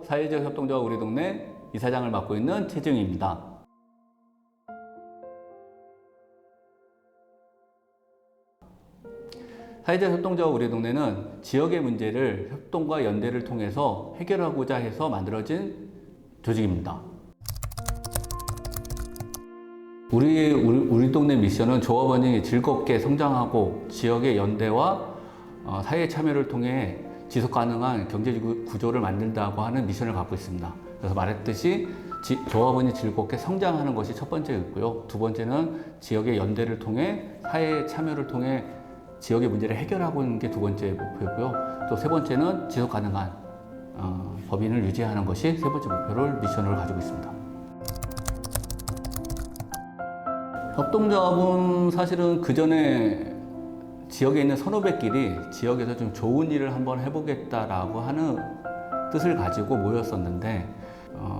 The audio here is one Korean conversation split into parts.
사회적 협동조합 우리 동네 이사장을 맡고 있는 최정희입니다. 사회적 협동조합 우리 동네는 지역의 문제를 협동과 연대를 통해서 해결하고자 해서 만들어진 조직입니다. 우리 동네 미션은 조합원이 즐겁게 성장하고 지역의 연대와 사회 참여를 통해 지속 가능한 경제 구조를 만든다고 하는 미션을 갖고 있습니다. 그래서 말했듯이 조합원이 즐겁게 성장하는 것이 첫 번째였고요. 두 번째는 지역의 연대를 통해 사회 참여를 통해 지역의 문제를 해결하고 있는 게 두 번째 목표고요. 또 세 번째는 지속 가능한 법인을 유지하는 것이 세 번째 목표를 미션으로 가지고 있습니다. 협동조합은 사실은 그 전에 지역에 있는 선후배끼리 지역에서 좀 좋은 일을 한번 해보겠다라고 하는 뜻을 가지고 모였었는데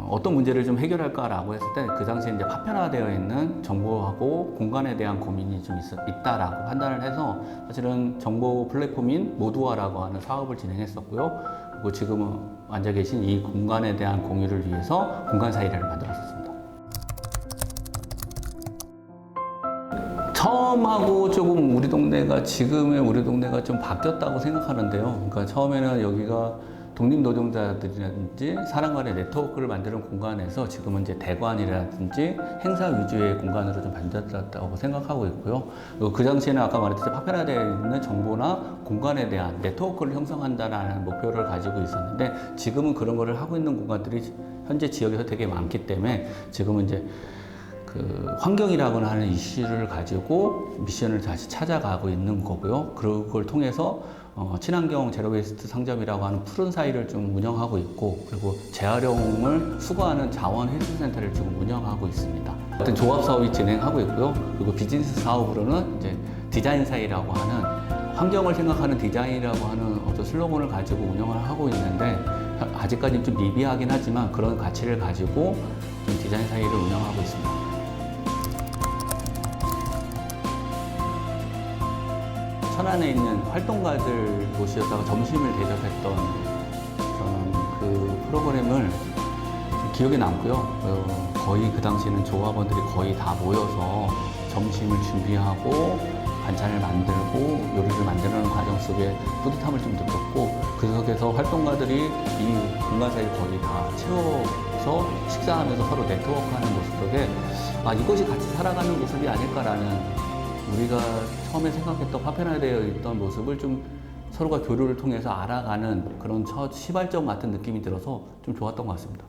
어떤 문제를 좀 해결할까라고 했을 때 그 당시에 이제 파편화되어 있는 정보하고 공간에 대한 고민이 좀 있다라고 판단을 해서 사실은 정보 플랫폼인 모두화라고 하는 사업을 진행했었고요. 그리고 지금은 앉아 계신 이 공간에 대한 공유를 위해서 공간사이를 만들었었습니다. 처음하고 조금 우리 동네가 지금의 우리 동네가 좀 바뀌었다고 생각하는데요. 그러니까 처음에는 여기가 독립노동자들이라든지 사람간의 네트워크를 만드는 공간에서 지금은 이제 대관이라든지 행사 위주의 공간으로 좀 발전됐다고 생각하고 있고요. 그리고 그 당시에는 아까 말했듯이 파편화되어 있는 정보나 공간에 대한 네트워크를 형성한다는 목표를 가지고 있었는데 지금은 그런 거를 하고 있는 공간들이 현재 지역에서 되게 많기 때문에 지금은 이제 그 환경이라고 하는 이슈를 가지고 미션을 다시 찾아가고 있는 거고요. 그걸 통해서 친환경 제로웨이스트 상점이라고 하는 푸른 사이를 좀 운영하고 있고, 그리고 재활용을 수거하는 자원 회수센터를 지금 운영하고 있습니다. 어떤 조합 사업이 진행하고 있고요. 그리고 비즈니스 사업으로는 이제 디자인 사이라고 하는 환경을 생각하는 디자인이라고 하는 어떤 슬로건을 가지고 운영을 하고 있는데 아직까지는 좀 미비하긴 하지만 그런 가치를 가지고 좀 디자인 사이를 운영하고 있습니다. 천안에 있는 활동가들 곳이었다가 점심을 대접했던 저는 그 프로그램을 기억에 남고요. 거의 그 당시에는 조합원들이 거의 다 모여서 점심을 준비하고 반찬을 만들고 요리를 만드는 과정 속에 뿌듯함을 좀 느꼈고, 그 속에서 활동가들이 이 공간 사이를 거의 다 채워서 식사하면서 서로 네트워크하는 모습 속에 이것이 같이 살아가는 모습이 아닐까라는, 우리가 처음에 생각했던 파편화되어 있던 모습을 좀 서로가 교류를 통해서 알아가는 그런 첫 시발점 같은 느낌이 들어서 좀 좋았던 것 같습니다.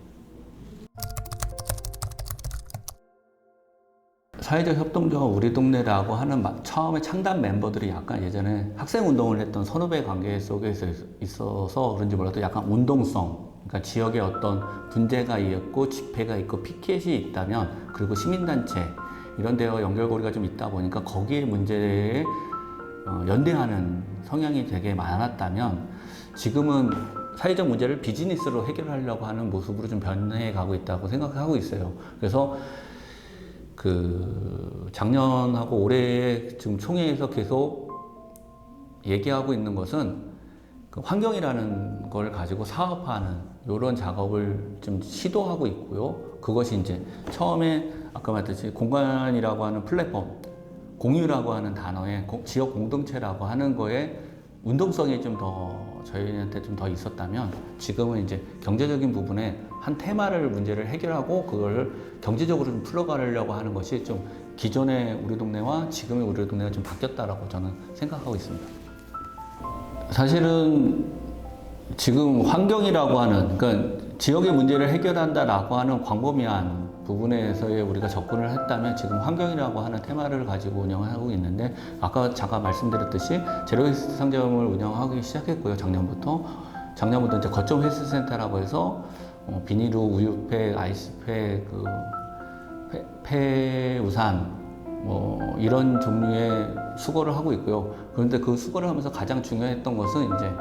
사회적 협동조합 우리 동네라고 하는 처음에 창단 멤버들이 약간 예전에 학생운동을 했던 선후배 관계 속에 있어서 그런지 몰라도 약간 운동성, 그러니까 지역에 어떤 분재가 있고 집회가 있고 피켓이 있다면, 그리고 시민단체 이런 데와 연결고리가 좀 있다 보니까 거기에 문제에 연대하는 성향이 되게 많았다면 지금은 사회적 문제를 비즈니스로 해결하려고 하는 모습으로 좀 변해 가고 있다고 생각하고 있어요. 그래서 그 작년하고 올해 지금 총회에서 계속 얘기하고 있는 것은 그 환경이라는 걸 가지고 사업화하는 이런 작업을 좀 시도하고 있고요. 그것이 이제 처음에 아까 말했듯이 공간이라고 하는 플랫폼, 공유라고 하는 단어에 지역 공동체라고 하는 거에 운동성이 좀 더 저희한테 좀 더 있었다면 지금은 이제 경제적인 부분에 한 테마를 문제를 해결하고 그걸 경제적으로 좀 풀어가려고 하는 것이 좀 기존의 우리 동네와 지금의 우리 동네가 좀 바뀌었다라고 저는 생각하고 있습니다. 사실은 지금 환경이라고 하는, 그러니까 지역의 문제를 해결한다라고 하는 광범위한 부분에서의 우리가 접근을 했다면 지금 환경이라고 하는 테마를 가지고 운영을 하고 있는데, 아까 잠깐 말씀드렸듯이 제로웨이스트 상점을 운영하기 시작했고요. 작년부터 이제 거점 회수센터라고 해서 비닐우, 우유팩, 아이스팩, 폐우산 이런 종류의 수거를 하고 있고요. 그런데 그 수거를 하면서 가장 중요했던 것은 이제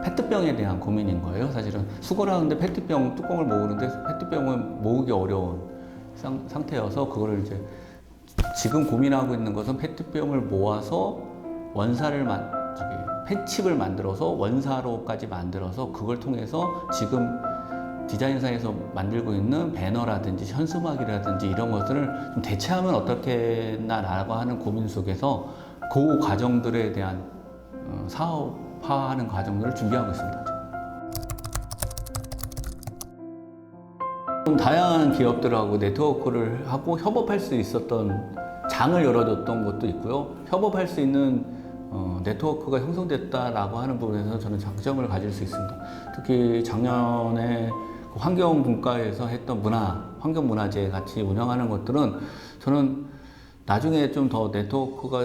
페트병에 대한 고민인 거예요. 사실은 수거를 하는데 페트병 뚜껑을 모으는데 페트병을 모으기 어려운 상태여서 그거를 이제 지금 고민하고 있는 것은 페트병을 모아서 폐칩을 만들어서 원사로까지 만들어서 그걸 통해서 지금 디자인사에서 만들고 있는 배너라든지 현수막이라든지 이런 것들을 좀 대체하면 어떻겠나라고 하는 고민 속에서 그 과정들에 대한 사업화하는 과정들을 준비하고 있습니다. 다양한 기업들하고 네트워크를 하고 협업할 수 있었던 장을 열어줬던 것도 있고요. 협업할 수 있는 네트워크가 형성됐다라고 하는 부분에서 저는 장점을 가질 수 있습니다. 특히 작년에 환경분과에서 했던 환경문화제 같이 운영하는 것들은 저는 나중에 좀 더 네트워크가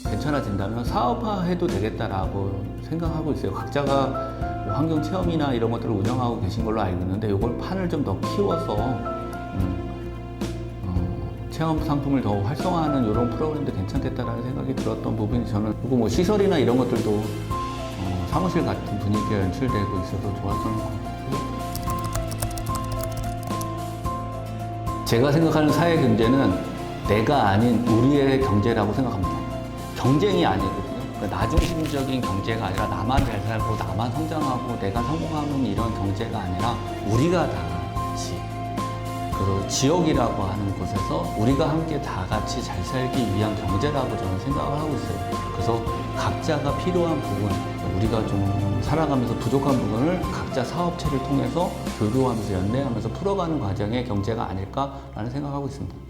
괜찮아진다면 사업화해도 되겠다라고 생각하고 있어요. 각자가 환경 체험이나 이런 것들을 운영하고 계신 걸로 알고 있는데 이걸 판을 좀 더 키워서 체험 상품을 더 활성화하는 이런 프로그램도 괜찮겠다라는 생각이 들었던 부분이 저는 그리고 뭐 시설이나 이런 것들도 사무실 같은 분위기가 연출되고 있어서 좋았던 것 같고요. 제가 생각하는 사회 경제는 내가 아닌 우리의 경제라고 생각합니다. 경쟁이 아니거든요. 그러니까 나 중심적인 경제가 아니라 나만 잘 살고 나만 성장하고 내가 성공하는 이런 경제가 아니라 우리가 다 같이 그 지역이라고 하는 곳에서 우리가 함께 다 같이 잘 살기 위한 경제라고 저는 생각을 하고 있어요. 그래서 각자가 필요한 부분, 우리가 좀 살아가면서 부족한 부분을 각자 사업체를 통해서 교류하면서 연대하면서 풀어가는 과정의 경제가 아닐까라는 생각하고 있습니다.